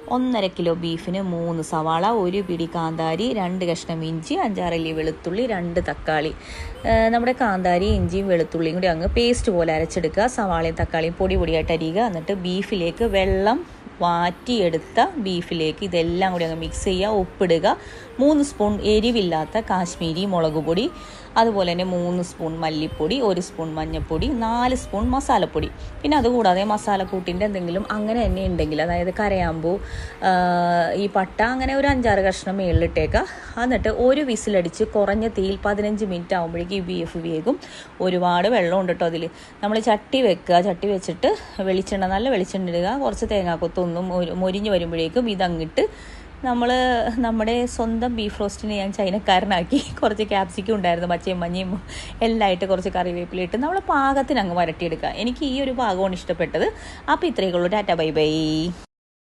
1.5 kilo ബീഫിന് 3 സവാള, 1 പിടി കാന്താരി, 2 കഷ്ണം ഇഞ്ചി, 5-6 അല്ലി വെളുത്തുള്ളി, 2 തക്കാളി. നമ്മുടെ കാന്താരി ഇഞ്ചിയും വെളുത്തുള്ളിയും കൂടി അങ്ങ് പേസ്റ്റ് പോലെ അരച്ചെടുക്കുക. സവാളയും തക്കാളിയും പൊടിയായിട്ട് അരിയുക. എന്നിട്ട് ബീഫിലേക്ക് വെള്ളം വാറ്റിയെടുത്ത ബീഫിലേക്ക് ഇതെല്ലാം കൂടി അങ്ങ് മിക്സ് ചെയ്യുക. ഉപ്പിടുക. 3 സ്പൂൺ എരിവില്ലാത്ത കാശ്മീരി മുളക് പൊടി, അതുപോലെ തന്നെ 3 സ്പൂൺ മല്ലിപ്പൊടി, 1 സ്പൂൺ മഞ്ഞൾപ്പൊടി, 4 സ്പൂൺ മസാലപ്പൊടി. പിന്നെ അതുകൂടാതെ മസാലക്കൂട്ടിൻ്റെ എന്തെങ്കിലും അങ്ങനെ തന്നെ ഉണ്ടെങ്കിൽ, അതായത് കരയാമ്പൂ, ഈ പട്ട, അങ്ങനെ ഒരു 5-6 കഷ്ണം മേളിലിട്ടേക്കുക. എന്നിട്ട് ഒരു വിസിലടിച്ച് കുറഞ്ഞ തീയിൽ 15 മിനിറ്റ് ആകുമ്പോഴേക്കും ഈ ബീഫ് വേകും. ഒരുപാട് വെള്ളമുണ്ട് കേട്ടോ അതിൽ. നമ്മൾ ചട്ടി വെക്കുക. ചട്ടി വെച്ചിട്ട് നല്ല വെളിച്ചെണ്ണ ഇടുക. കുറച്ച് തേങ്ങാക്കൊത്തൊന്നും മൊരിഞ്ഞ് വരുമ്പോഴേക്കും ഇതങ്ങിട്ട് നമ്മുടെ സ്വന്തം ബീഫ് റോസ്റ്റിനെ ഞാൻ ചൈനക്കാരനാക്കി. കുറച്ച് ക്യാപ്സിക്കം ഉണ്ടായിരുന്നു, പച്ചയും മഞ്ഞയും എല്ലാമായിട്ട് കുറച്ച് കറിവേപ്പില ഇട്ട് നമ്മൾ പാകത്തിന് അങ്ങ് വരട്ടിയെടുക്കുക. എനിക്ക് ഈ ഒരു പാകമാണ് ഇഷ്ടപ്പെട്ടത്. അപ്പോൾ ഇത്രയൊക്കെ ഉള്ളൂ. Tata bye bye.